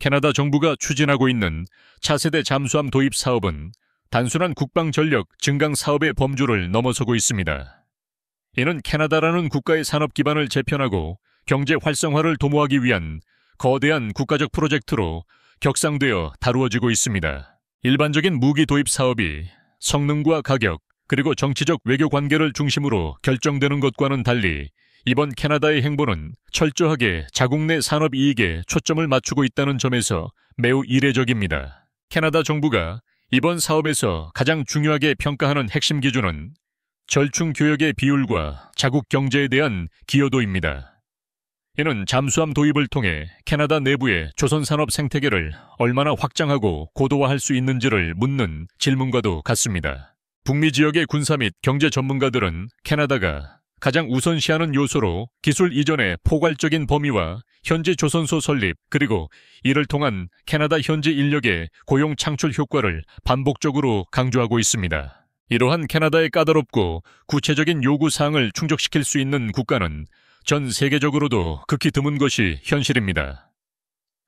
캐나다 정부가 추진하고 있는 차세대 잠수함 도입 사업은 단순한 국방 전력 증강 사업의 범주를 넘어서고 있습니다. 이는 캐나다라는 국가의 산업 기반을 재편하고 경제 활성화를 도모하기 위한 거대한 국가적 프로젝트로 격상되어 다루어지고 있습니다. 일반적인 무기 도입 사업이 성능과 가격, 그리고 정치적 외교 관계를 중심으로 결정되는 것과는 달리 이번 캐나다의 행보는 철저하게 자국 내 산업 이익에 초점을 맞추고 있다는 점에서 매우 이례적입니다. 캐나다 정부가 이번 사업에서 가장 중요하게 평가하는 핵심 기준은 절충 교역의 비율과 자국 경제에 대한 기여도입니다. 이는 잠수함 도입을 통해 캐나다 내부의 조선 산업 생태계를 얼마나 확장하고 고도화할 수 있는지를 묻는 질문과도 같습니다. 북미 지역의 군사 및 경제 전문가들은 캐나다가 가장 우선시하는 요소로 기술 이전의 포괄적인 범위와 현지 조선소 설립, 그리고 이를 통한 캐나다 현지 인력의 고용 창출 효과를 반복적으로 강조하고 있습니다. 이러한 캐나다의 까다롭고 구체적인 요구사항을 충족시킬 수 있는 국가는 전 세계적으로도 극히 드문 것이 현실입니다.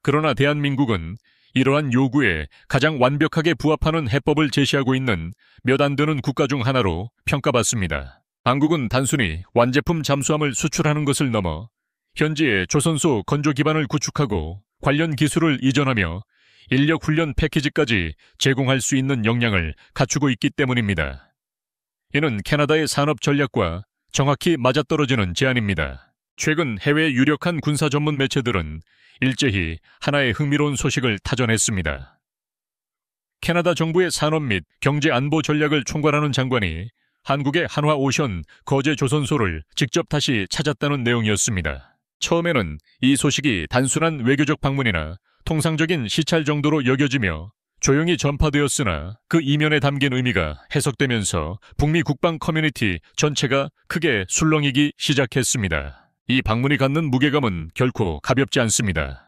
그러나 대한민국은 이러한 요구에 가장 완벽하게 부합하는 해법을 제시하고 있는 몇 안 되는 국가 중 하나로 평가받습니다. 한국은 단순히 완제품 잠수함을 수출하는 것을 넘어 현지의 조선소 건조 기반을 구축하고 관련 기술을 이전하며 인력 훈련 패키지까지 제공할 수 있는 역량을 갖추고 있기 때문입니다. 이는 캐나다의 산업 전략과 정확히 맞아떨어지는 제안입니다. 최근 해외 유력한 군사 전문 매체들은 일제히 하나의 흥미로운 소식을 타전했습니다. 캐나다 정부의 산업 및 경제 안보 전략을 총괄하는 장관이 한국의 한화오션 거제 조선소를 직접 다시 찾았다는 내용이었습니다. 처음에는 이 소식이 단순한 외교적 방문이나 통상적인 시찰 정도로 여겨지며 조용히 전파되었으나 그 이면에 담긴 의미가 해석되면서 북미 국방 커뮤니티 전체가 크게 술렁이기 시작했습니다. 이 방문이 갖는 무게감은 결코 가볍지 않습니다.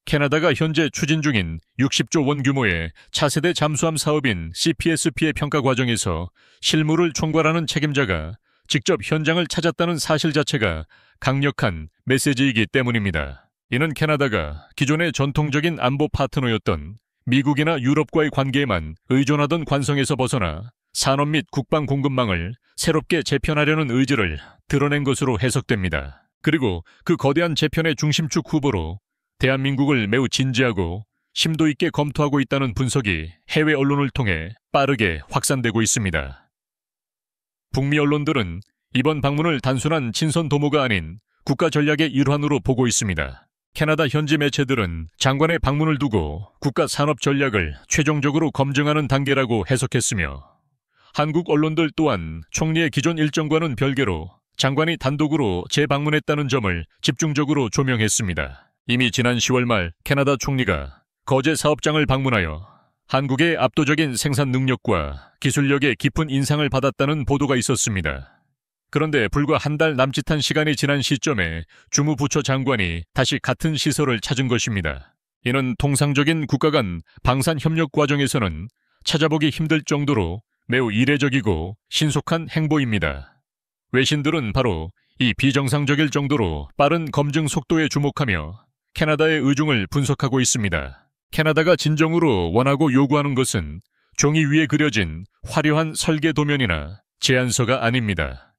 캐나다가 현재 추진 중인 60조 원 규모의 차세대 잠수함 사업인 CPSP의 평가 과정에서 실무를 총괄하는 책임자가 직접 현장을 찾았다는 사실 자체가 강력한 메시지이기 때문입니다. 이는 캐나다가 기존의 전통적인 안보 파트너였던 미국이나 유럽과의 관계에만 의존하던 관성에서 벗어나 산업 및 국방 공급망을 새롭게 재편하려는 의지를 드러낸 것으로 해석됩니다. 그리고 그 거대한 재편의 중심축 후보로 대한민국을 매우 진지하고 심도 있게 검토하고 있다는 분석이 해외 언론을 통해 빠르게 확산되고 있습니다. 북미 언론들은 이번 방문을 단순한 친선 도모가 아닌 국가 전략의 일환으로 보고 있습니다. 캐나다 현지 매체들은 장관의 방문을 두고 국가 산업 전략을 최종적으로 검증하는 단계라고 해석했으며 한국 언론들 또한 총리의 기존 일정과는 별개로 장관이 단독으로 재방문했다는 점을 집중적으로 조명했습니다. 이미 지난 10월 말 캐나다 총리가 거제 사업장을 방문하여 한국의 압도적인 생산 능력과 기술력의 깊은 인상을 받았다는 보도가 있었습니다. 그런데 불과 한 달 남짓한 시간이 지난 시점에 주무부처 장관이 다시 같은 시설을 찾은 것입니다. 이는 통상적인 국가 간 방산 협력 과정에서는 찾아보기 힘들 정도로 매우 이례적이고 신속한 행보입니다. 외신들은 바로 이 비정상적일 정도로 빠른 검증 속도에 주목하며 캐나다의 의중을 분석하고 있습니다. 캐나다가 진정으로 원하고 요구하는 것은 종이 위에 그려진 화려한 설계 도면이나 제안서가 아닙니다.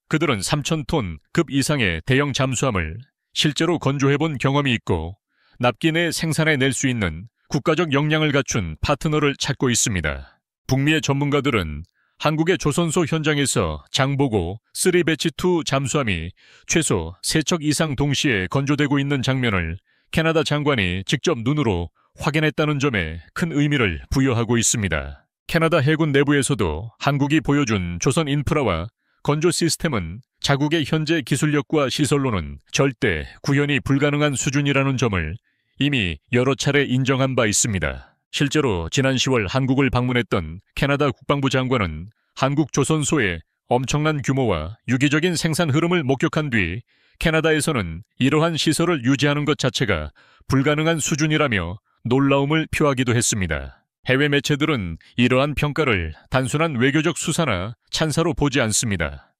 그들은 3,000톤 급 이상의 대형 잠수함을 실제로 건조해본 경험이 있고 납기 내 생산해낼 수 있는 국가적 역량을 갖춘 파트너를 찾고 있습니다. 북미의 전문가들은 한국의 조선소 현장에서 장보고 3배치2 잠수함이 최소 3척 이상 동시에 건조되고 있는 장면을 캐나다 장관이 직접 눈으로 확인했다는 점에 큰 의미를 부여하고 있습니다. 캐나다 해군 내부에서도 한국이 보여준 조선 인프라와 건조 시스템은 자국의 현재 기술력과 시설로는 절대 구현이 불가능한 수준이라는 점을 이미 여러 차례 인정한 바 있습니다. 실제로 지난 10월 한국을 방문했던 캐나다 국방부 장관은 한국 조선소의 엄청난 규모와 유기적인 생산 흐름을 목격한 뒤 캐나다에서는 이러한 시설을 유지하는 것 자체가 불가능한 수준이라며 놀라움을 표하기도 했습니다. 해외 매체들은 이러한 평가를 단순한 외교적 수사나 찬사로 보지 않습니다.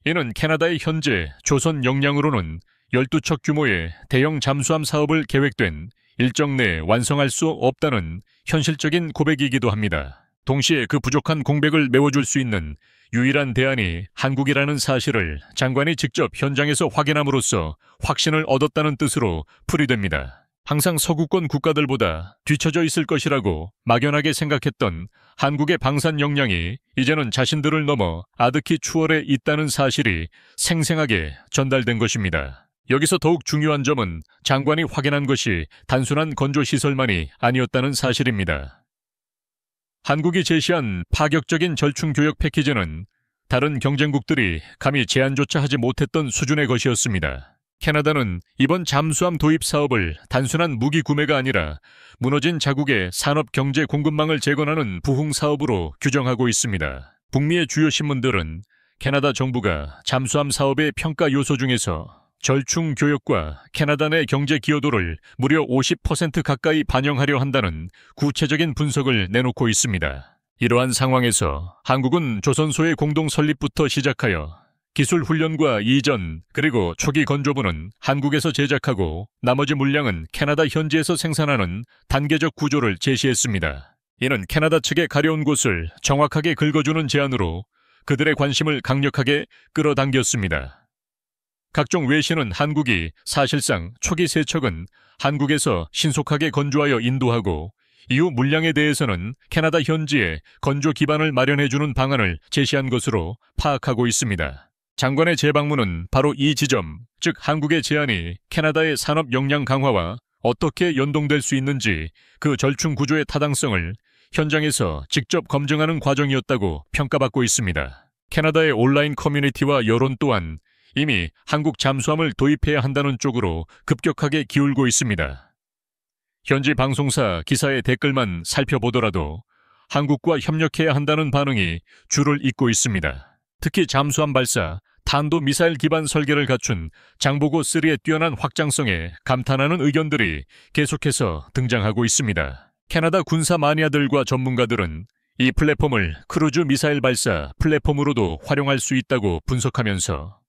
이는 캐나다의 현재 조선 역량으로는 12척 규모의 대형 잠수함 사업을 계획된 일정 내에 완성할 수 없다는 현실적인 고백이기도 합니다. 동시에 그 부족한 공백을 메워줄 수 있는 유일한 대안이 한국이라는 사실을 장관이 직접 현장에서 확인함으로써 확신을 얻었다는 뜻으로 풀이됩니다. 항상 서구권 국가들보다 뒤처져 있을 것이라고 막연하게 생각했던 한국의 방산 역량이 이제는 자신들을 넘어 아득히 추월해 있다는 사실이 생생하게 전달된 것입니다. 여기서 더욱 중요한 점은 장관이 확인한 것이 단순한 건조시설만이 아니었다는 사실입니다. 한국이 제시한 파격적인 절충교역 패키지는 다른 경쟁국들이 감히 제안조차 하지 못했던 수준의 것이었습니다. 캐나다는 이번 잠수함 도입 사업을 단순한 무기 구매가 아니라 무너진 자국의 산업 경제 공급망을 재건하는 부흥 사업으로 규정하고 있습니다. 북미의 주요 신문들은 캐나다 정부가 잠수함 사업의 평가 요소 중에서 절충 교역과 캐나다 내 경제 기여도를 무려 50% 가까이 반영하려 한다는 구체적인 분석을 내놓고 있습니다. 이러한 상황에서 한국은 조선소의 공동 설립부터 시작하여 기술 훈련과 이전 그리고 초기 건조부는 한국에서 제작하고 나머지 물량은 캐나다 현지에서 생산하는 단계적 구조를 제시했습니다. 이는 캐나다 측의 가려운 곳을 정확하게 긁어주는 제안으로 그들의 관심을 강력하게 끌어당겼습니다. 각종 외신은 한국이 사실상 초기 세척은 한국에서 신속하게 건조하여 인도하고 이후 물량에 대해서는 캐나다 현지에 건조 기반을 마련해주는 방안을 제시한 것으로 파악하고 있습니다. 장관의 재방문은 바로 이 지점, 즉 한국의 제안이 캐나다의 산업 역량 강화와 어떻게 연동될 수 있는지 그 절충 구조의 타당성을 현장에서 직접 검증하는 과정이었다고 평가받고 있습니다. 캐나다의 온라인 커뮤니티와 여론 또한 이미 한국 잠수함을 도입해야 한다는 쪽으로 급격하게 기울고 있습니다. 현지 방송사 기사의 댓글만 살펴보더라도 한국과 협력해야 한다는 반응이 줄을 잇고 있습니다. 특히 잠수함 발사, 탄도미사일 기반 설계를 갖춘 장보고3의 뛰어난 확장성에 감탄하는 의견들이 계속해서 등장하고 있습니다. 캐나다 군사 마니아들과 전문가들은 이 플랫폼을 크루즈 미사일 발사 플랫폼으로도 활용할 수 있다고 분석하면서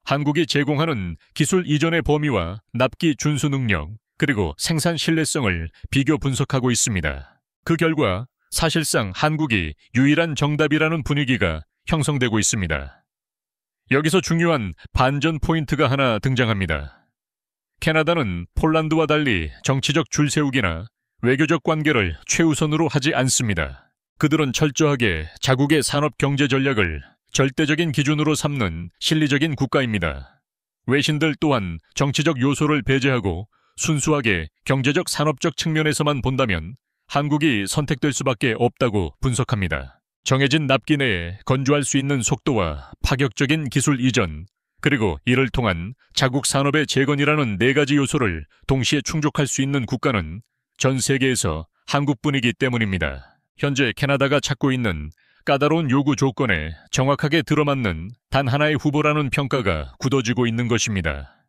한국이 제공하는 기술 이전의 범위와 납기 준수 능력, 그리고 생산 신뢰성을 비교 분석하고 있습니다. 그 결과 사실상 한국이 유일한 정답이라는 분위기가 형성되고 있습니다. 여기서 중요한 반전 포인트가 하나 등장합니다. 캐나다는 폴란드와 달리 정치적 줄세우기나 외교적 관계를 최우선으로 하지 않습니다. 그들은 철저하게 자국의 산업 경제 전략을 절대적인 기준으로 삼는 실리적인 국가입니다. 외신들 또한 정치적 요소를 배제하고 순수하게 경제적 산업적 측면에서만 본다면 한국이 선택될 수밖에 없다고 분석합니다. 정해진 납기 내에 건조할 수 있는 속도와 파격적인 기술 이전, 그리고 이를 통한 자국 산업의 재건이라는 네 가지 요소를 동시에 충족할 수 있는 국가는 전 세계에서 한국뿐이기 때문입니다. 현재 캐나다가 찾고 있는 까다로운 요구 조건에 정확하게 들어맞는 단 하나의 후보라는 평가가 굳어지고 있는 것입니다.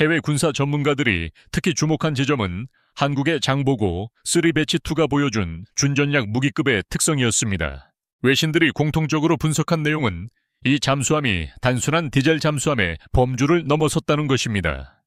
해외 군사 전문가들이 특히 주목한 지점은 한국의 장보고 3배치2가 보여준 준전약 무기급의 특성이었습니다. 외신들이 공통적으로 분석한 내용은 이 잠수함이 단순한 디젤 잠수함의 범주를 넘어섰다는 것입니다.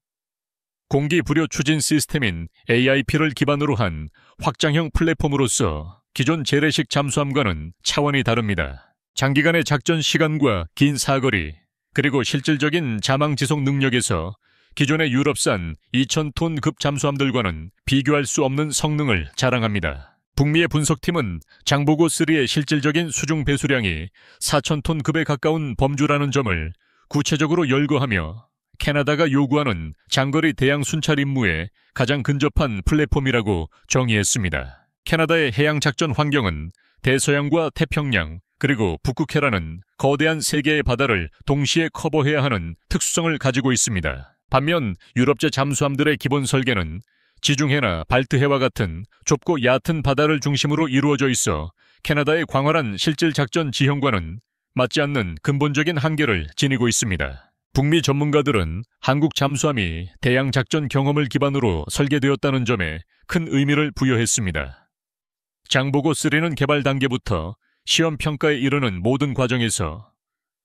공기 불여 추진 시스템인 AIP를 기반으로 한 확장형 플랫폼으로서 기존 재래식 잠수함과는 차원이 다릅니다. 장기간의 작전 시간과 긴 사거리, 그리고 실질적인 자망 지속 능력에서 기존의 유럽산 2,000톤급 잠수함들과는 비교할 수 없는 성능을 자랑합니다. 북미의 분석팀은 장보고3의 실질적인 수중 배수량이 4,000톤급에 가까운 범주라는 점을 구체적으로 열거하며 캐나다가 요구하는 장거리 대양 순찰 임무에 가장 근접한 플랫폼이라고 정의했습니다. 캐나다의 해양 작전 환경은 대서양과 태평양, 그리고 북극해라는 거대한 세 개의 바다를 동시에 커버해야 하는 특수성을 가지고 있습니다. 반면 유럽제 잠수함들의 기본 설계는 지중해나 발트해와 같은 좁고 얕은 바다를 중심으로 이루어져 있어 캐나다의 광활한 실질 작전 지형과는 맞지 않는 근본적인 한계를 지니고 있습니다. 북미 전문가들은 한국 잠수함이 대양 작전 경험을 기반으로 설계되었다는 점에 큰 의미를 부여했습니다. 장보고3는 개발 단계부터 시험 평가에 이르는 모든 과정에서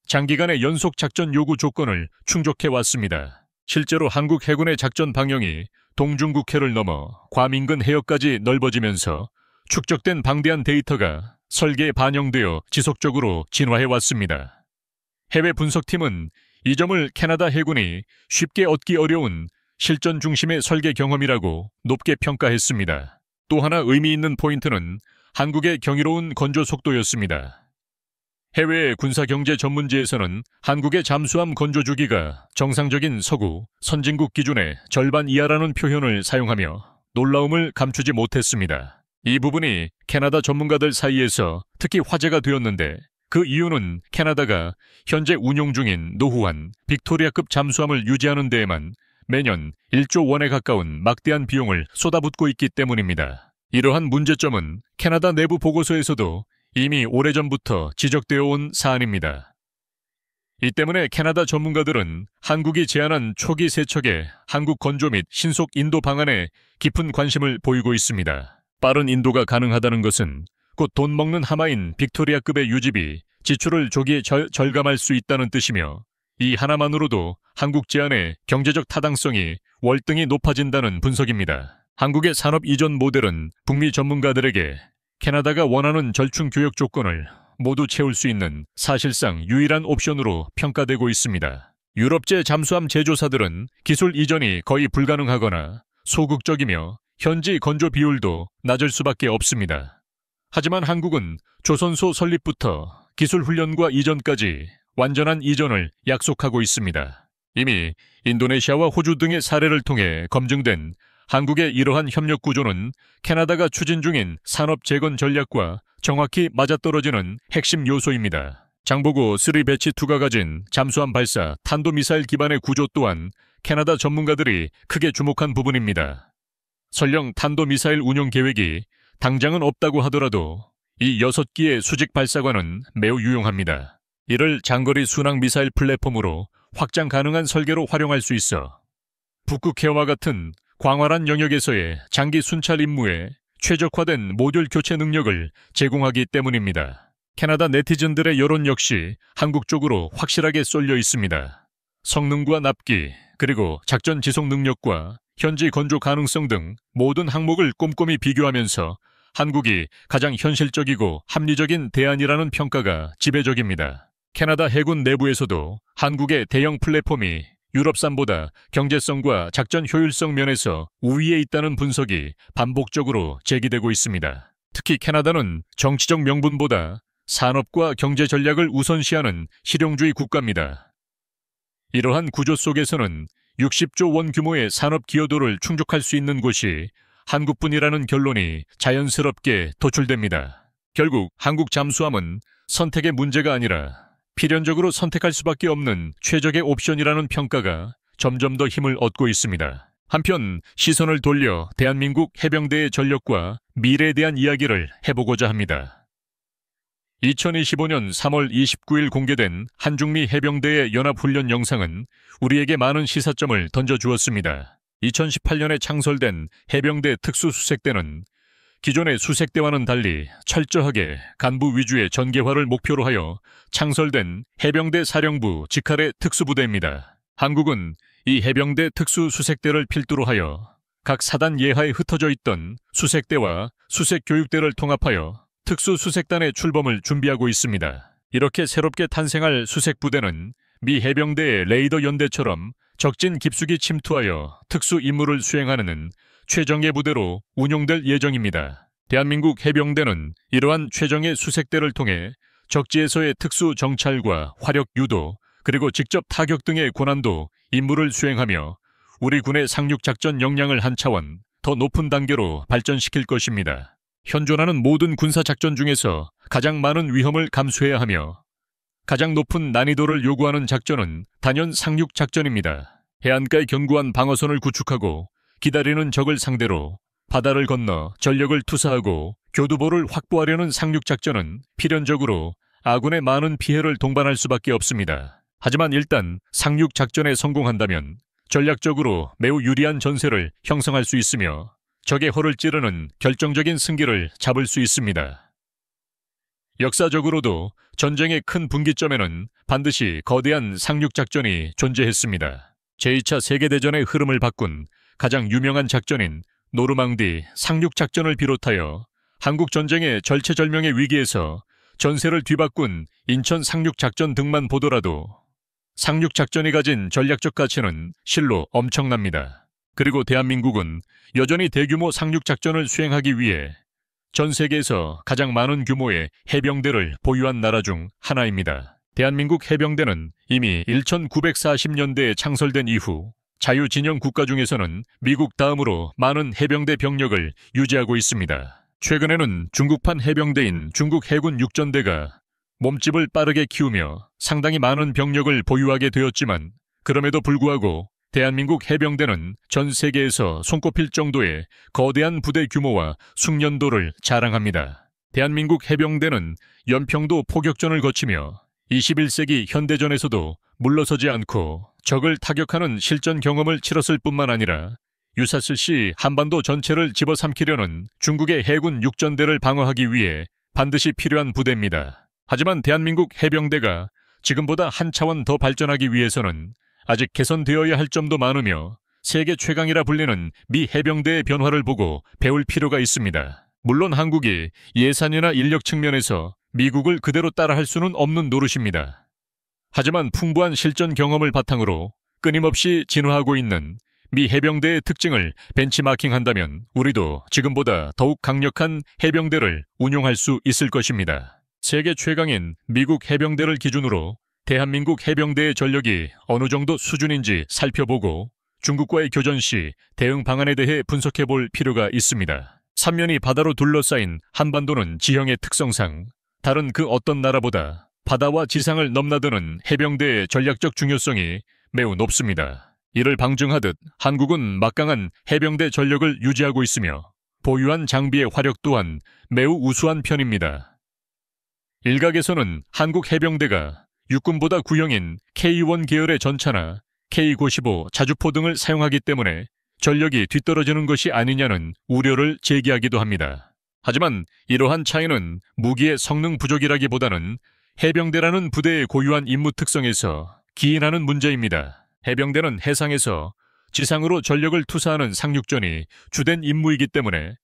장기간의 연속 작전 요구 조건을 충족해 왔습니다. 실제로 한국 해군의 작전 방영이 동중국해를 넘어 괌 인근 해역까지 넓어지면서 축적된 방대한 데이터가 설계에 반영되어 지속적으로 진화해 왔습니다. 해외 분석팀은 이 점을 캐나다 해군이 쉽게 얻기 어려운 실전 중심의 설계 경험이라고 높게 평가했습니다. 또 하나 의미 있는 포인트는 한국의 경이로운 건조 속도였습니다. 해외 군사경제 전문지에서는 한국의 잠수함 건조 주기가 정상적인 서구, 선진국 기준의 절반 이하라는 표현을 사용하며 놀라움을 감추지 못했습니다. 이 부분이 캐나다 전문가들 사이에서 특히 화제가 되었는데 그 이유는 캐나다가 현재 운용 중인 노후한 빅토리아급 잠수함을 유지하는 데에만 매년 1조 원에 가까운 막대한 비용을 쏟아붓고 있기 때문입니다. 이러한 문제점은 캐나다 내부 보고서에서도 이미 오래전부터 지적되어 온 사안입니다. 이 때문에 캐나다 전문가들은 한국이 제안한 초기 세척의 한국 건조 및 신속 인도 방안에 깊은 관심을 보이고 있습니다. 빠른 인도가 가능하다는 것은 곧 돈 먹는 하마인 빅토리아급의 유지비, 지출을 조기에 절감할 수 있다는 뜻이며 이 하나만으로도 한국 제안의 경제적 타당성이 월등히 높아진다는 분석입니다. 한국의 산업 이전 모델은 북미 전문가들에게 캐나다가 원하는 절충 교역 조건을 모두 채울 수 있는 사실상 유일한 옵션으로 평가되고 있습니다. 유럽제 잠수함 제조사들은 기술 이전이 거의 불가능하거나 소극적이며 현지 건조 비율도 낮을 수밖에 없습니다. 하지만 한국은 조선소 설립부터 기술 훈련과 이전까지 완전한 이전을 약속하고 있습니다. 이미 인도네시아와 호주 등의 사례를 통해 검증된 한국의 이러한 협력 구조는 캐나다가 추진 중인 산업 재건 전략과 정확히 맞아떨어지는 핵심 요소입니다. 장보고 3 배치 2가 가진 잠수함 발사 탄도미사일 기반의 구조 또한 캐나다 전문가들이 크게 주목한 부분입니다. 설령 탄도미사일 운용 계획이 당장은 없다고 하더라도 이 6기의 수직 발사관은 매우 유용합니다. 이를 장거리 순항 미사일 플랫폼으로 확장 가능한 설계로 활용할 수 있어 북극해와 같은 광활한 영역에서의 장기 순찰 임무에 최적화된 모듈 교체 능력을 제공하기 때문입니다. 캐나다 네티즌들의 여론 역시 한국 쪽으로 확실하게 쏠려 있습니다. 성능과 납기, 그리고 작전 지속 능력과 현지 건조 가능성 등 모든 항목을 꼼꼼히 비교하면서 한국이 가장 현실적이고 합리적인 대안이라는 평가가 지배적입니다. 캐나다 해군 내부에서도 한국의 대형 플랫폼이 유럽산보다 경제성과 작전 효율성 면에서 우위에 있다는 분석이 반복적으로 제기되고 있습니다. 특히 캐나다는 정치적 명분보다 산업과 경제 전략을 우선시하는 실용주의 국가입니다. 이러한 구조 속에서는 60조 원 규모의 산업 기여도를 충족할 수 있는 곳이 한국뿐이라는 결론이 자연스럽게 도출됩니다. 결국 한국 잠수함은 선택의 문제가 아니라 필연적으로 선택할 수밖에 없는 최적의 옵션이라는 평가가 점점 더 힘을 얻고 있습니다. 한편 시선을 돌려 대한민국 해병대의 전력과 미래에 대한 이야기를 해보고자 합니다. 2025년 3월 29일 공개된 한중미 해병대의 연합훈련 영상은 우리에게 많은 시사점을 던져주었습니다. 2018년에 창설된 해병대 특수수색대는 기존의 수색대와는 달리 철저하게 간부 위주의 전개화를 목표로 하여 창설된 해병대 사령부 직할의 특수부대입니다. 한국은 이 해병대 특수수색대를 필두로 하여 각 사단 예하에 흩어져 있던 수색대와 수색교육대를 통합하여 특수수색단의 출범을 준비하고 있습니다. 이렇게 새롭게 탄생할 수색부대는 미 해병대의 레이더 연대처럼 적진 깊숙이 침투하여 특수 임무를 수행하는 최정예 부대로 운용될 예정입니다. 대한민국 해병대는 이러한 최정예 수색대를 통해 적지에서의 특수 정찰과 화력 유도, 그리고 직접 타격 등의 고난도 임무를 수행하며 우리 군의 상륙작전 역량을 한 차원 더 높은 단계로 발전시킬 것입니다. 현존하는 모든 군사작전 중에서 가장 많은 위험을 감수해야 하며 가장 높은 난이도를 요구하는 작전은 단연 상륙작전입니다. 해안가의 견고한 방어선을 구축하고 기다리는 적을 상대로 바다를 건너 전력을 투사하고 교두보를 확보하려는 상륙작전은 필연적으로 아군의 많은 피해를 동반할 수밖에 없습니다. 하지만 일단 상륙작전에 성공한다면 전략적으로 매우 유리한 전세를 형성할 수 있으며 적의 허를 찌르는 결정적인 승기를 잡을 수 있습니다. 역사적으로도 전쟁의 큰 분기점에는 반드시 거대한 상륙작전이 존재했습니다. 제2차 세계대전의 흐름을 바꾼 가장 유명한 작전인 노르망디 상륙작전을 비롯하여 한국전쟁의 절체절명의 위기에서 전세를 뒤바꾼 인천 상륙작전 등만 보더라도 상륙작전이 가진 전략적 가치는 실로 엄청납니다. 그리고 대한민국은 여전히 대규모 상륙작전을 수행하기 위해 전 세계에서 가장 많은 규모의 해병대를 보유한 나라 중 하나입니다. 대한민국 해병대는 이미 1940년대에 창설된 이후 자유진영 국가 중에서는 미국 다음으로 많은 해병대 병력을 유지하고 있습니다. 최근에는 중국판 해병대인 중국 해군 육전대가 몸집을 빠르게 키우며 상당히 많은 병력을 보유하게 되었지만 그럼에도 불구하고 대한민국 해병대는 전 세계에서 손꼽힐 정도의 거대한 부대 규모와 숙련도를 자랑합니다. 대한민국 해병대는 연평도 포격전을 거치며 21세기 현대전에서도 물러서지 않고 적을 타격하는 실전 경험을 치렀을 뿐만 아니라 유사슬시 한반도 전체를 집어삼키려는 중국의 해군 육전대를 방어하기 위해 반드시 필요한 부대입니다. 하지만 대한민국 해병대가 지금보다 한 차원 더 발전하기 위해서는 아직 개선되어야 할 점도 많으며 세계 최강이라 불리는 미 해병대의 변화를 보고 배울 필요가 있습니다. 물론 한국이 예산이나 인력 측면에서 미국을 그대로 따라할 수는 없는 노릇입니다. 하지만 풍부한 실전 경험을 바탕으로 끊임없이 진화하고 있는 미 해병대의 특징을 벤치마킹한다면 우리도 지금보다 더욱 강력한 해병대를 운용할 수 있을 것입니다. 세계 최강인 미국 해병대를 기준으로 대한민국 해병대의 전력이 어느 정도 수준인지 살펴보고 중국과의 교전 시 대응 방안에 대해 분석해 볼 필요가 있습니다. 삼면이 바다로 둘러싸인 한반도는 지형의 특성상 다른 그 어떤 나라보다 바다와 지상을 넘나드는 해병대의 전략적 중요성이 매우 높습니다. 이를 방증하듯 한국은 막강한 해병대 전력을 유지하고 있으며 보유한 장비의 화력 또한 매우 우수한 편입니다. 일각에서는 한국 해병대가 육군보다 구형인 K1 계열의 전차나 K95 자주포 등을 사용하기 때문에 전력이 뒤떨어지는 것이 아니냐는 우려를 제기하기도 합니다. 하지만 이러한 차이는 무기의 성능 부족이라기보다는 해병대라는 부대의 고유한 임무 특성에서 기인하는 문제입니다. 해병대는 해상에서 지상으로 전력을 투사하는 상륙전이 주된 임무이기 때문에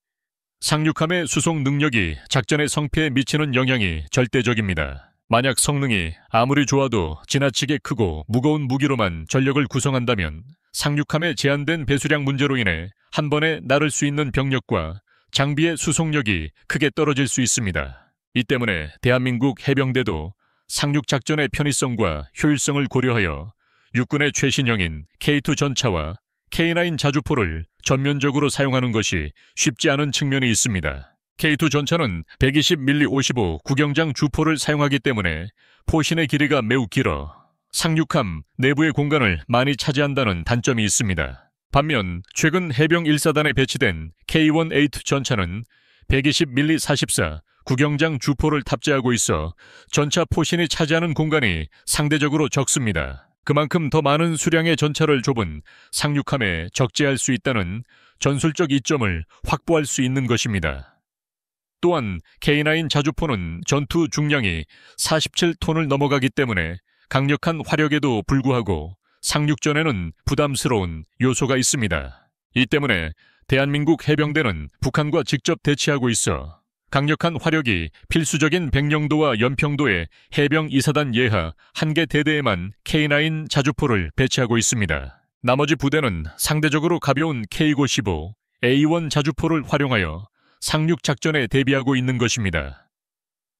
상륙함의 수송 능력이 작전의 성패에 미치는 영향이 절대적입니다. 만약 성능이 아무리 좋아도 지나치게 크고 무거운 무기로만 전력을 구성한다면 상륙함의 제한된 배수량 문제로 인해 한 번에 나를 수 있는 병력과 장비의 수송력이 크게 떨어질 수 있습니다. 이 때문에 대한민국 해병대도 상륙작전의 편의성과 효율성을 고려하여 육군의 최신형인 K2 전차와 K9 자주포를 전면적으로 사용하는 것이 쉽지 않은 측면이 있습니다. K2 전차는 120mm 55 구경장 주포를 사용하기 때문에 포신의 길이가 매우 길어 상륙함 내부의 공간을 많이 차지한다는 단점이 있습니다. 반면 최근 해병 1사단에 배치된 K1A2 전차는 120mm 44 구경장 주포를 탑재하고 있어 전차 포신이 차지하는 공간이 상대적으로 적습니다. 그만큼 더 많은 수량의 전차를 좁은 상륙함에 적재할 수 있다는 전술적 이점을 확보할 수 있는 것입니다. 또한 K9 자주포는 전투 중량이 47톤을 넘어가기 때문에 강력한 화력에도 불구하고 상륙전에는 부담스러운 요소가 있습니다. 이 때문에 대한민국 해병대는 북한과 직접 대치하고 있어 강력한 화력이 필수적인 백령도와 연평도의 해병 2사단 예하 1개 대대에만 K9 자주포를 배치하고 있습니다. 나머지 부대는 상대적으로 가벼운 K95, A1 자주포를 활용하여 상륙 작전에 대비하고 있는 것입니다.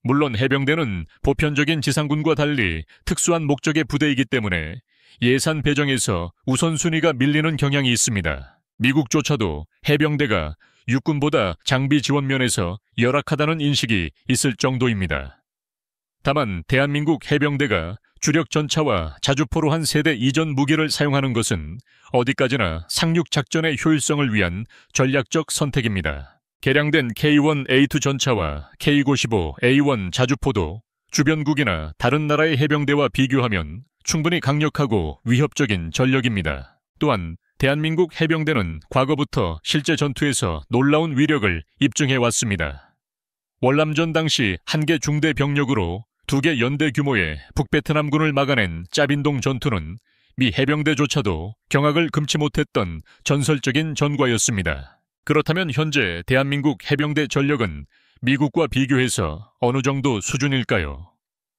물론 해병대는 보편적인 지상군과 달리 특수한 목적의 부대이기 때문에 예산 배정에서 우선순위가 밀리는 경향이 있습니다. 미국조차도 해병대가 육군보다 장비 지원 면에서 열악하다는 인식이 있을 정도입니다. 다만 대한민국 해병대가 주력 전차와 자주포로 한 세대 이전 무기를 사용하는 것은 어디까지나 상륙 작전의 효율성을 위한 전략적 선택입니다. 개량된 K1A2 전차와 K95A1 자주포도 주변국이나 다른 나라의 해병대와 비교하면 충분히 강력하고 위협적인 전력입니다. 또한 대한민국 해병대는 과거부터 실제 전투에서 놀라운 위력을 입증해왔습니다. 월남전 당시 1개 중대 병력으로 2개 연대 규모의 북베트남군을 막아낸 짜빈동 전투는 미 해병대조차도 경악을 금치 못했던 전설적인 전과였습니다. 그렇다면 현재 대한민국 해병대 전력은 미국과 비교해서 어느 정도 수준일까요?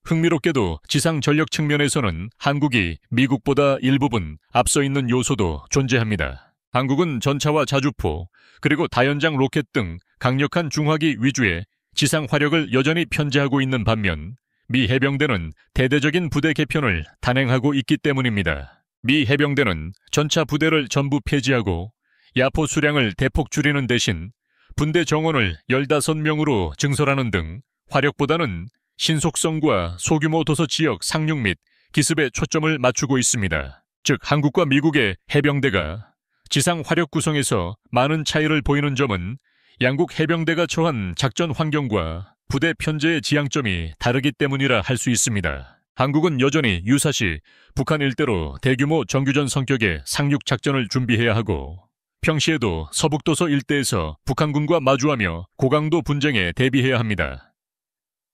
흥미롭게도 지상 전력 측면에서는 한국이 미국보다 일부분 앞서 있는 요소도 존재합니다. 한국은 전차와 자주포, 그리고 다연장 로켓 등 강력한 중화기 위주의 지상 화력을 여전히 편제하고 있는 반면 미 해병대는 대대적인 부대 개편을 단행하고 있기 때문입니다. 미 해병대는 전차 부대를 전부 폐지하고 야포 수량을 대폭 줄이는 대신 분대 정원을 15명으로 증설하는 등 화력보다는 신속성과 소규모 도서 지역 상륙 및 기습에 초점을 맞추고 있습니다. 즉 한국과 미국의 해병대가 지상 화력 구성에서 많은 차이를 보이는 점은 양국 해병대가 처한 작전 환경과 부대 편제의 지향점이 다르기 때문이라 할 수 있습니다. 한국은 여전히 유사시 북한 일대로 대규모 정규전 성격의 상륙 작전을 준비해야 하고 평시에도 서북도서 일대에서 북한군과 마주하며 고강도 분쟁에 대비해야 합니다.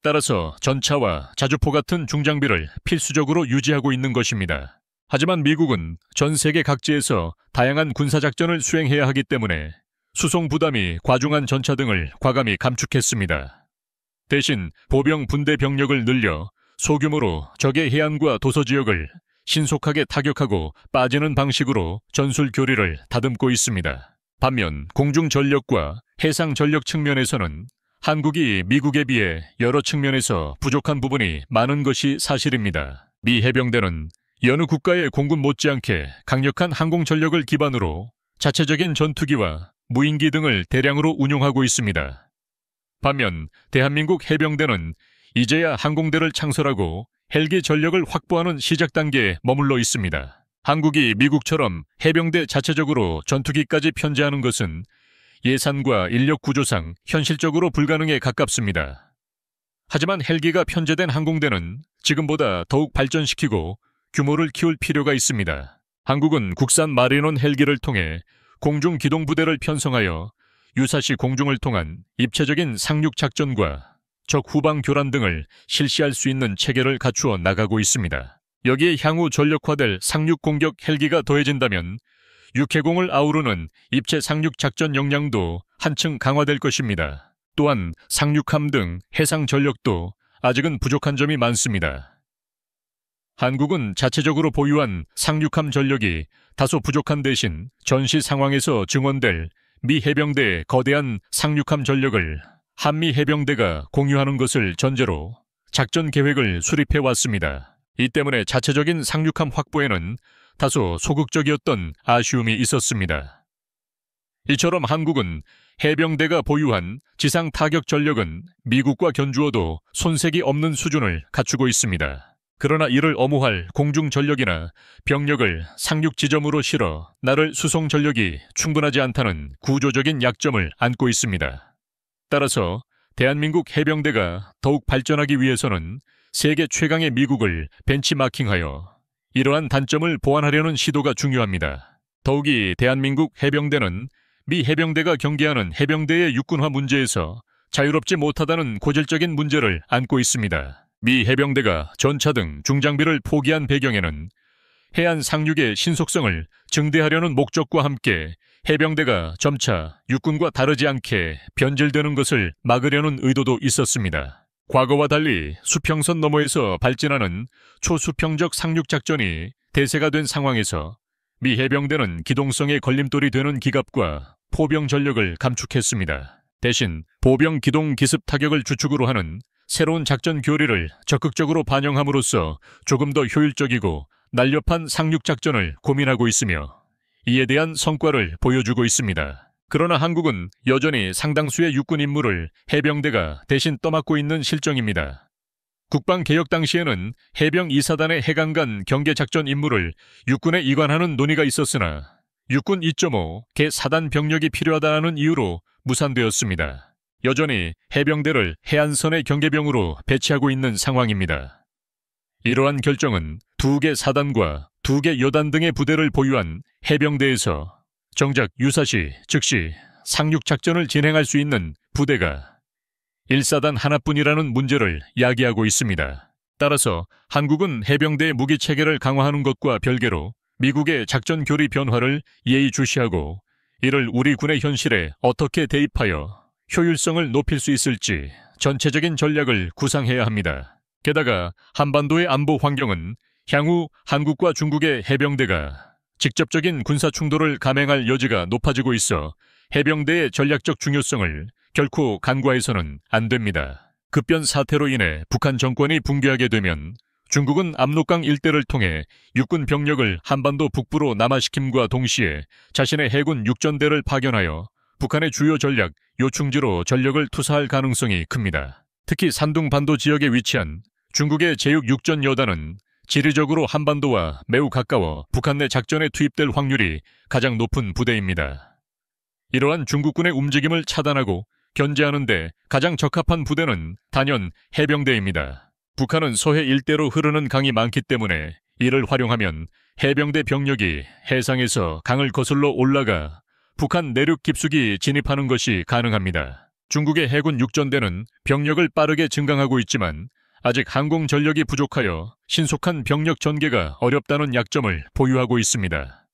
따라서 전차와 자주포 같은 중장비를 필수적으로 유지하고 있는 것입니다. 하지만 미국은 전 세계 각지에서 다양한 군사작전을 수행해야 하기 때문에 수송 부담이 과중한 전차 등을 과감히 감축했습니다. 대신 보병 분대 병력을 늘려 소규모로 적의 해안과 도서 지역을 신속하게 타격하고 빠지는 방식으로 전술 교리를 다듬고 있습니다. 반면 공중 전력과 해상 전력 측면에서는 한국이 미국에 비해 여러 측면에서 부족한 부분이 많은 것이 사실입니다. 미 해병대는 여느 국가의 공군 못지않게 강력한 항공 전력을 기반으로 자체적인 전투기와 무인기 등을 대량으로 운용하고 있습니다. 반면 대한민국 해병대는 이제야 항공대를 창설하고 헬기 전력을 확보하는 시작 단계에 머물러 있습니다. 한국이 미국처럼 해병대 자체적으로 전투기까지 편제하는 것은 예산과 인력 구조상 현실적으로 불가능에 가깝습니다. 하지만 헬기가 편제된 항공대는 지금보다 더욱 발전시키고 규모를 키울 필요가 있습니다. 한국은 국산 마리논 헬기를 통해 공중 기동부대를 편성하여 유사시 공중을 통한 입체적인 상륙 작전과 적 후방 교란 등을 실시할 수 있는 체계를 갖추어 나가고 있습니다. 여기에 향후 전력화될 상륙 공격 헬기가 더해진다면 육해공을 아우르는 입체 상륙 작전 역량도 한층 강화될 것입니다. 또한 상륙함 등 해상 전력도 아직은 부족한 점이 많습니다. 한국은 자체적으로 보유한 상륙함 전력이 다소 부족한 대신 전시 상황에서 증원될 미 해병대의 거대한 상륙함 전력을 한미 해병대가 공유하는 것을 전제로 작전 계획을 수립해 왔습니다. 이 때문에 자체적인 상륙함 확보에는 다소 소극적이었던 아쉬움이 있었습니다. 이처럼 한국은 해병대가 보유한 지상 타격 전력은 미국과 견주어도 손색이 없는 수준을 갖추고 있습니다. 그러나 이를 엄호할 공중 전력이나 병력을 상륙 지점으로 실어 나를 수송 전력이 충분하지 않다는 구조적인 약점을 안고 있습니다. 따라서 대한민국 해병대가 더욱 발전하기 위해서는 세계 최강의 미국을 벤치마킹하여 이러한 단점을 보완하려는 시도가 중요합니다. 더욱이 대한민국 해병대는 미 해병대가 경계하는 해병대의 육군화 문제에서 자유롭지 못하다는 고질적인 문제를 안고 있습니다. 미 해병대가 전차 등 중장비를 포기한 배경에는 해안 상륙의 신속성을 증대하려는 목적과 함께 해병대가 점차 육군과 다르지 않게 변질되는 것을 막으려는 의도도 있었습니다. 과거와 달리 수평선 너머에서 발진하는 초수평적 상륙작전이 대세가 된 상황에서 미 해병대는 기동성의 걸림돌이 되는 기갑과 포병 전력을 감축했습니다. 대신 보병 기동 기습 타격을 주축으로 하는 새로운 작전 교리를 적극적으로 반영함으로써 조금 더 효율적이고 날렵한 상륙작전을 고민하고 있으며 이에 대한 성과를 보여주고 있습니다. 그러나 한국은 여전히 상당수의 육군 임무를 해병대가 대신 떠맡고 있는 실정입니다. 국방개혁 당시에는 해병 2사단의 해강간 경계작전 임무를 육군에 이관하는 논의가 있었으나 육군 2.5 개4단 병력이 필요하다는 이유로 무산되었습니다. 여전히 해병대를 해안선의 경계병으로 배치하고 있는 상황입니다. 이러한 결정은 2개 사단과 2개 여단 등의 부대를 보유한 해병대에서 정작 유사시, 즉시 상륙작전을 진행할 수 있는 부대가 1사단 하나뿐이라는 문제를 야기하고 있습니다. 따라서 한국은 해병대의 무기 체계를 강화하는 것과 별개로 미국의 작전 교리 변화를 예의주시하고 이를 우리 군의 현실에 어떻게 대입하여 효율성을 높일 수 있을지 전체적인 전략을 구상해야 합니다. 게다가 한반도의 안보 환경은 향후 한국과 중국의 해병대가 직접적인 군사 충돌을 감행할 여지가 높아지고 있어 해병대의 전략적 중요성을 결코 간과해서는 안 됩니다. 급변 사태로 인해 북한 정권이 붕괴하게 되면 중국은 압록강 일대를 통해 육군 병력을 한반도 북부로 남하시킴과 동시에 자신의 해군 육전대를 파견하여 북한의 주요 전략 요충지로 전력을 투사할 가능성이 큽니다. 특히 산둥반도 지역에 위치한 중국의 제6육전여단은 지리적으로 한반도와 매우 가까워 북한 내 작전에 투입될 확률이 가장 높은 부대입니다. 이러한 중국군의 움직임을 차단하고 견제하는 데 가장 적합한 부대는 단연 해병대입니다. 북한은 서해 일대로 흐르는 강이 많기 때문에 이를 활용하면 해병대 병력이 해상에서 강을 거슬러 올라가 북한 내륙 깊숙이 진입하는 것이 가능합니다. 중국의 해군 육전대는 병력을 빠르게 증강하고 있지만 아직 항공 전력이 부족하여 신속한 병력 전개가 어렵다는 약점을 보유하고 있습니다.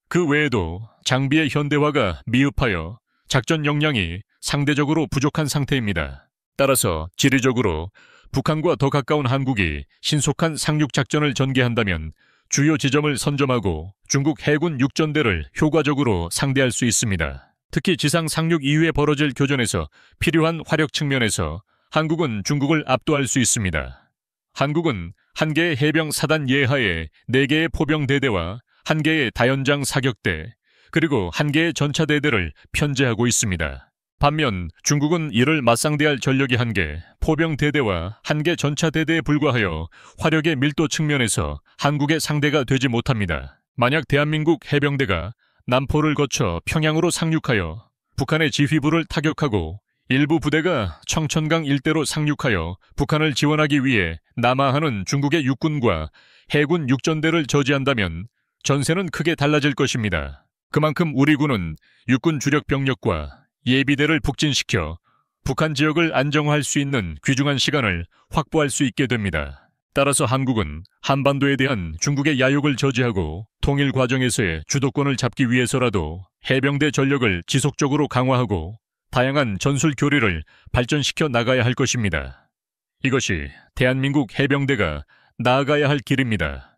그 외에도 장비의 현대화가 미흡하여 작전 역량이 상대적으로 부족한 상태입니다. 따라서 지리적으로 북한과 더 가까운 한국이 신속한 상륙 작전을 전개한다면 주요 지점을 선점하고 중국 해군 육전대를 효과적으로 상대할 수 있습니다. 특히 지상 상륙 이후에 벌어질 교전에서 필요한 화력 측면에서 한국은 중국을 압도할 수 있습니다. 한국은 한 개의 해병 사단 예하에 4개의 포병대대와 한 개의 다연장 사격대, 그리고 한 개의 전차대대를 편제하고 있습니다. 반면 중국은 이를 맞상대할 전력이 1개, 포병대대와 1개 전차대대에 불과하여 화력의 밀도 측면에서 한국의 상대가 되지 못합니다. 만약 대한민국 해병대가 남포를 거쳐 평양으로 상륙하여 북한의 지휘부를 타격하고 일부 부대가 청천강 일대로 상륙하여 북한을 지원하기 위해 남하하는 중국의 육군과 해군 육전대를 저지한다면 전세는 크게 달라질 것입니다. 그만큼 우리 군은 육군 주력 병력과 예비대를 북진시켜 북한 지역을 안정화할 수 있는 귀중한 시간을 확보할 수 있게 됩니다. 따라서 한국은 한반도에 대한 중국의 야욕을 저지하고 통일 과정에서의 주도권을 잡기 위해서라도 해병대 전력을 지속적으로 강화하고 다양한 전술 교리를 발전시켜 나가야 할 것입니다. 이것이 대한민국 해병대가 나아가야 할 길입니다.